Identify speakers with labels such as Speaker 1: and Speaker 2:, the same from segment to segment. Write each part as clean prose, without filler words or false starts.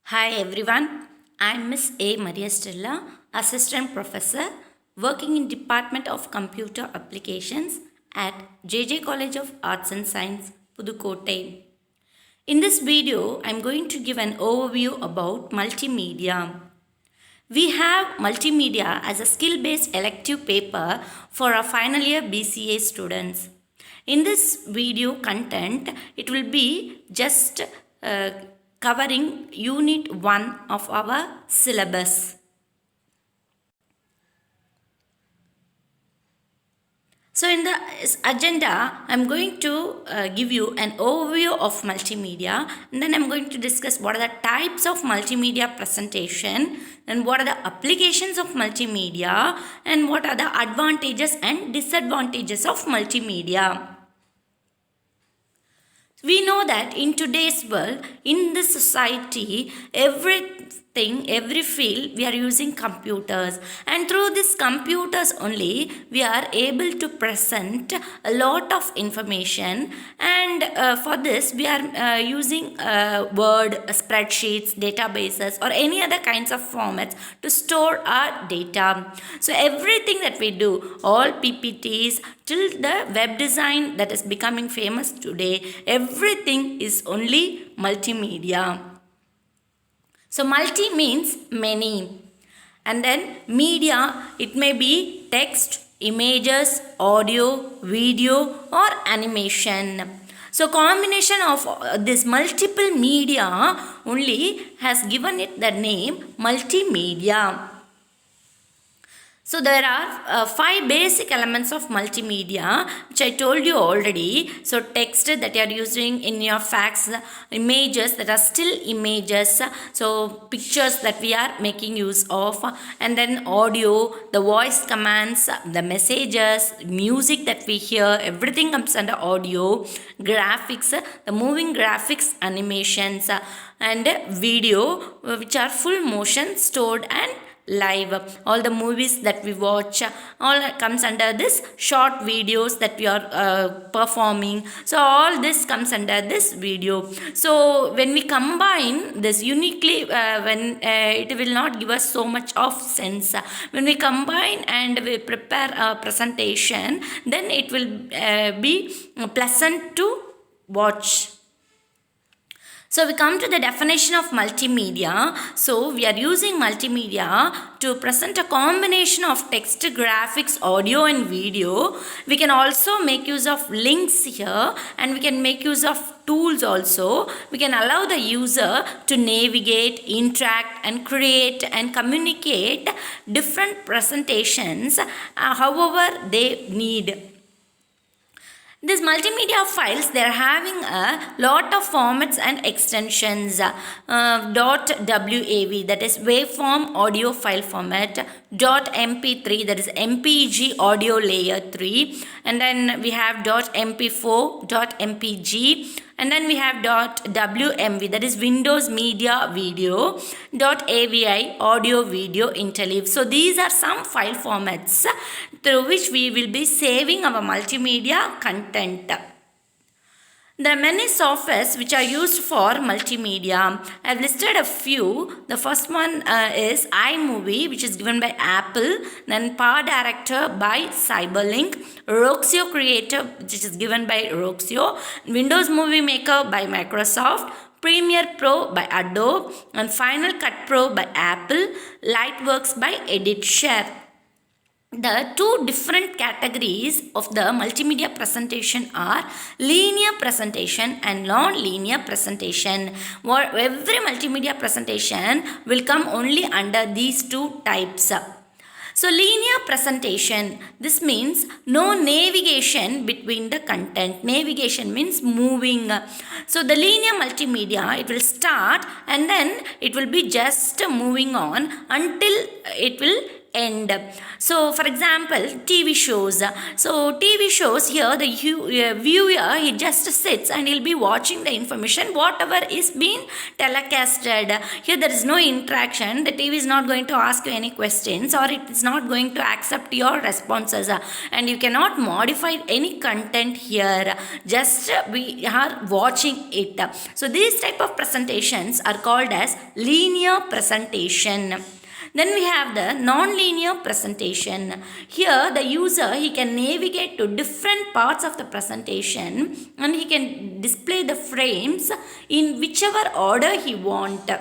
Speaker 1: Hi everyone, I'm Miss A. Maria Stella, Assistant Professor, working in Department of Computer Applications at JJ College of Arts and Science, Pudukkottai. In this video, I'm going to give an overview about multimedia. We have multimedia as a skill-based elective paper for our final year BCA students. In this video content, it will be just uh, covering unit 1 of our syllabus. So in the agenda, I'm going to give you an overview of multimedia, and then I'm going to discuss what are the types of multimedia presentation and what are the applications of multimedia and what are the advantages and disadvantages of multimedia. We know that in today's world, in this society, every field, we are using computers. And through these computers only, we are able to present a lot of information. And for this, we are using Word, spreadsheets, databases, or any other kinds of formats to store our data. So everything that we do, all PPTs, till the web design that is becoming famous today, everything is only multimedia. So multi means many, and then media, it may be text, images, audio, video, or animation. So combination of this multiple media only has given it the name multimedia. So there are 5 basic elements of multimedia which I told you already. So text that you are using in your facts, images that are still images, so pictures that we are making use of, and then audio, the voice commands, the messages, music that we hear, everything comes under audio, graphics, the moving graphics, animations, and video which are full motion, stored and live. All the movies that we watch, all comes under this short videos that we are performing. So all this comes under this video. So when we combine this uniquely, when it will not give us so much of sense. When we combine and we prepare a presentation, then it will be pleasant to watch. So we come to the definition of multimedia. So we are using multimedia to present a combination of text, graphics, audio and video. We can also make use of links here, and we can make use of tools also. We can allow the user to navigate, interact and create and communicate different presentations however they need. These multimedia files, they are having a lot of formats and extensions. .wav, that is waveform audio file format. .mp3, that is mpg audio layer 3. And then we have .mp4, .mpg. And then we have .wmv, that is Windows Media Video. .avi, audio video interleave. So these are some file formats through which we will be saving our multimedia content. There are many softwares which are used for multimedia. I have listed a few. The first one is iMovie, which is given by Apple. Then Power Director by Cyberlink. Roxio Creator, which is given by Roxio. Windows Movie Maker by Microsoft. Premiere Pro by Adobe. And Final Cut Pro by Apple. Lightworks by EditShare. The two different categories of the multimedia presentation are linear presentation and non-linear presentation. Every multimedia presentation will come only under these two types. So linear presentation, this means no navigation between the content. Navigation means moving. So the linear multimedia, it will start and then it will be just moving on until it will end. So for example, TV shows. So TV shows, here the viewer, he just sits and he'll be watching the information whatever is being telecasted. Here there is no interaction. The TV is not going to ask you any questions, or it is not going to accept your responses, and you cannot modify any content here. Just we are watching it. So these type of presentations are called as linear presentation. Then we have the non-linear presentation. Here the user, he can navigate to different parts of the presentation and he can display the frames in whichever order he want.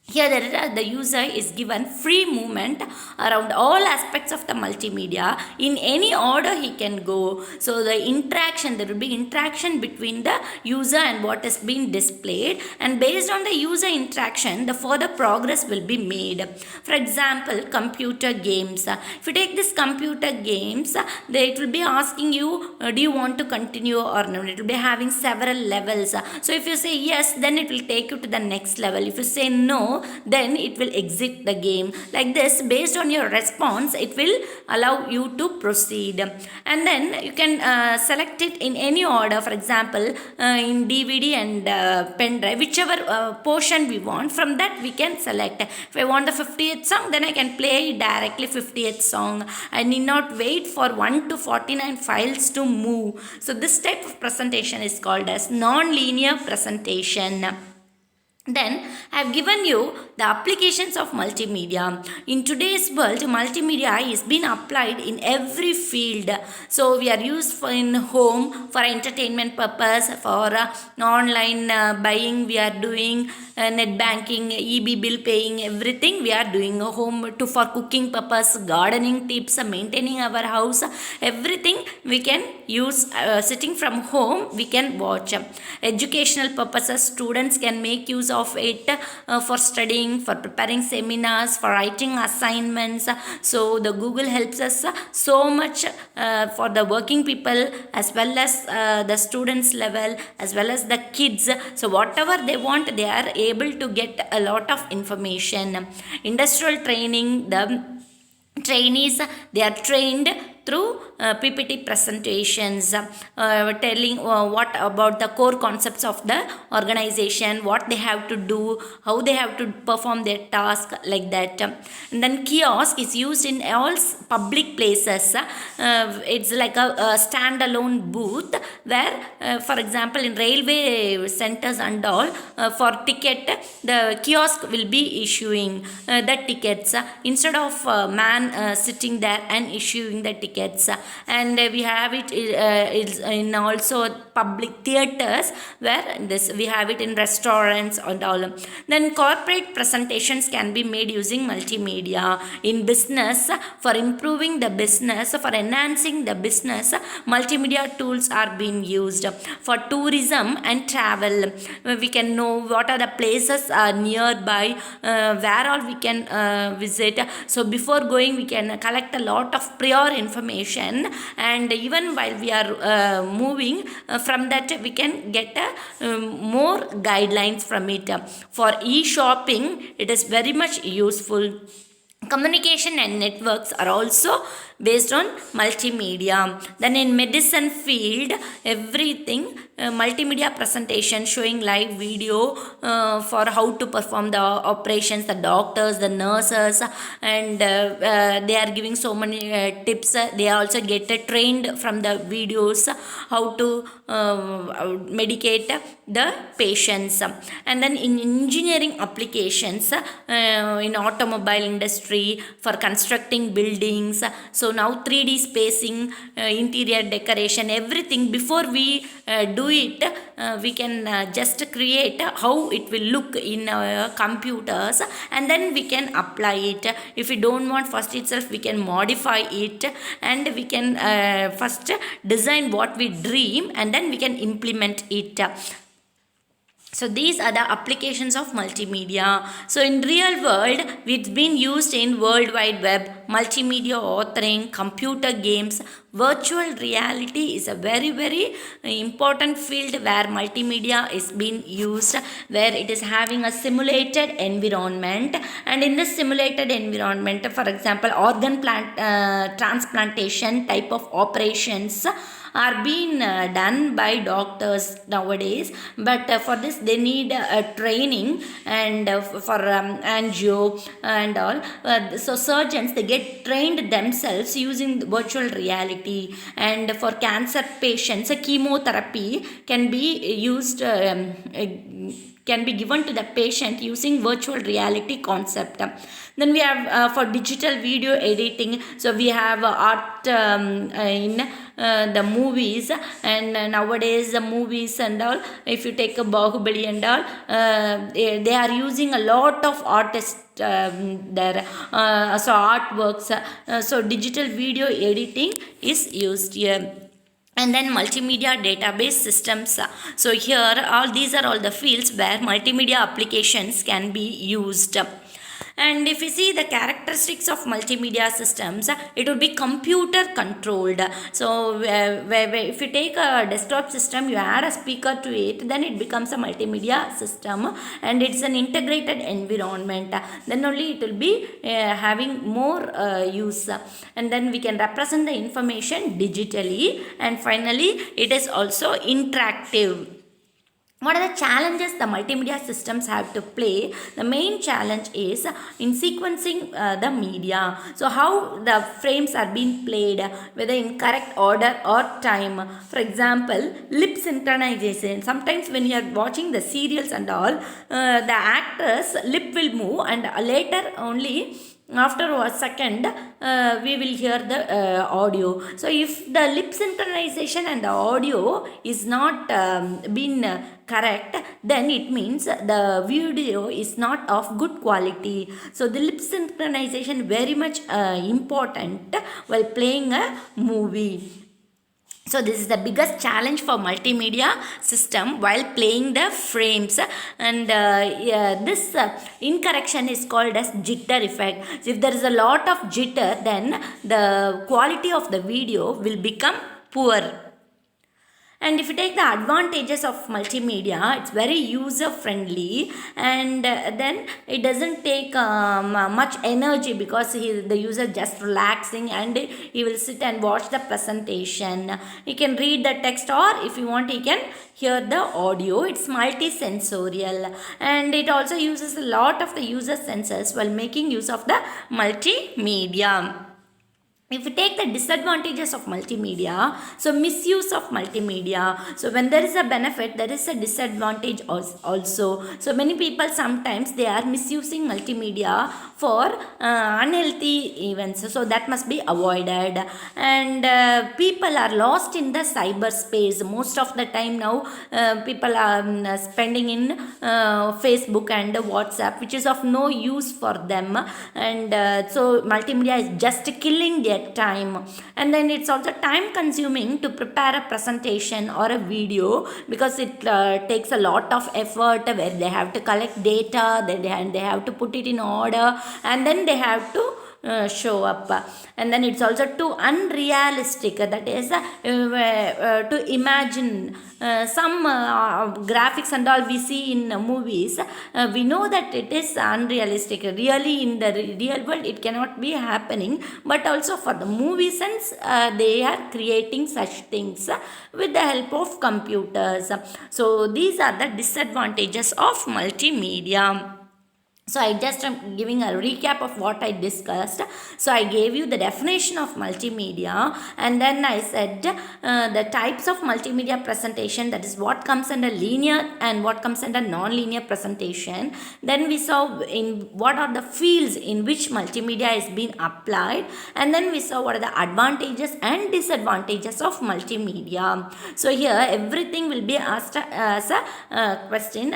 Speaker 1: Here the user is given free movement around all aspects of the multimedia. In any order he can go. So the interaction, there will be interaction between the user and what is being displayed, and based on the user interaction the further progress will be made. For example, computer games. If you take this computer games, it will be asking you, do you want to continue or not? It will be having several levels. So if you say yes, then it will take you to the next level. If you say no, then it will exit the game. Like this, based on your response, it will allow you to proceed. And then you can select it in any order. For example, in DVD and pen drive, whichever portion we want, from that we can select. If I want the 50th song, then I can play directly 50th song. I need not wait for 1 to 49 files to move. So this type of presentation is called as non-linear presentation. Then I have given you the applications of multimedia. In today's world, multimedia is being applied in every field. So we are used for in home for entertainment purpose, for online buying we are doing, net banking, EB bill paying, everything we are doing. Home to for cooking purpose, gardening tips, maintaining our house, everything we can use sitting from home we can watch. Educational purposes, students can make use of it for studying, for preparing seminars, for writing assignments. So the Google helps us so much for the working people as well as the students level as well as the kids. So whatever they want, they are able to get a lot of information. Industrial training, the trainees, they are trained through PPT presentations, telling what about the core concepts of the organization, what they have to do, how they have to perform their task, like that. And then kiosk is used in all public places. It's like a standalone booth where, for example, in railway centers and all, for ticket, the kiosk will be issuing the tickets instead of man sitting there and issuing the tickets. And we have it in also public theaters, where this we have it in restaurants and all. Then corporate presentations can be made using multimedia. In business, for improving the business, for enhancing the business, multimedia tools are being used. For tourism and travel, we can know what are the places nearby, where all we can visit. So before going, we can collect a lot of prior information, and even while we are moving, from that we can get more guidelines from it. For e-shopping, it is very much useful. Communication and networks are also based on multimedia. Then in medicine field, everything multimedia presentation showing live video for how to perform the operations, the doctors, the nurses, and they are giving so many tips. They also get trained from the videos how to medicate the patients. And then in engineering applications, in automobile industry, for constructing buildings, so now 3D spacing, interior decoration, everything, before we do it, we can just create how it will look in our computers, and then we can apply it. If we don't want first itself, we can modify it, and we can first design what we dream, and then we can implement it. So these are the applications of multimedia. So in real world, it's been used in World Wide Web, multimedia authoring, computer games, Virtual reality is a very, very important field where multimedia is being used, where it is having a simulated environment. And in this simulated environment, for example, transplantation type of operations are being done by doctors nowadays, but for this they need training, and for angio and all, so surgeons they get trained themselves using virtual reality. And for cancer patients, a chemotherapy can be used, can be given to the patient using virtual reality concept. Then we have for digital video editing, so we have art in the movies. And nowadays the movies and all, if you take a Bahubali and all, they are using a lot of artists there, so artworks, so digital video editing is used here. And then multimedia database systems, so here all these are all the fields where multimedia applications can be used. And if you see the characteristics of multimedia systems, it would be computer controlled. So if you take a desktop system, you add a speaker to it, then it becomes a multimedia system, and it's an integrated environment. Then only it will be having more use. And then we can represent the information digitally. And finally, it is also interactive. What are the challenges the multimedia systems have to play? The main challenge is in sequencing the media. So how the frames are being played, whether in correct order or time. For example, lip synchronization. Sometimes when you are watching the serials and all, the actor's lip will move, and later only after a second we will hear the audio. So if the lip synchronization and the audio is not been correct, then it means the video is not of good quality. So the lip synchronization very much important while playing a movie. So this is the biggest challenge for multimedia system while playing the frames. And this incorrection is called as jitter effect. So if there is a lot of jitter, then the quality of the video will become poor. And if you take the advantages of multimedia, it's very user friendly, and then it doesn't take much energy, because the user just relaxing and he will sit and watch the presentation. He can read the text, or if you want he can hear the audio. It's multi-sensorial, and it also uses a lot of the user senses while making use of the multimedia. If we take the disadvantages of multimedia, so misuse of multimedia. So when there is a benefit, there is a disadvantage also. So many people sometimes they are misusing multimedia for unhealthy events. So that must be avoided. And people are lost in the cyberspace. Most of the time now, people are spending in Facebook and WhatsApp, which is of no use for them. And so multimedia is just killing their time. And then it's also time consuming to prepare a presentation or a video, because it takes a lot of effort, where they have to collect data, then they have to put it in order, and then they have to show up. And then it's also too unrealistic, that is to imagine some graphics and all we see in movies, we know that it is unrealistic. Really in the real world it cannot be happening, but also for the movie sense they are creating such things with the help of computers. So these are the disadvantages of multimedia. So I just am giving a recap of what I discussed. So I gave you the definition of multimedia, and then I said the types of multimedia presentation, that is what comes under linear and what comes under non-linear presentation. Then we saw in what are the fields in which multimedia is being applied, and then we saw what are the advantages and disadvantages of multimedia. So here everything will be asked as a question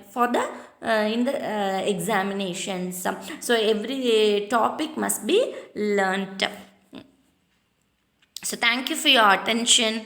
Speaker 1: for the in the examinations. So every topic must be learnt. So thank you for your attention.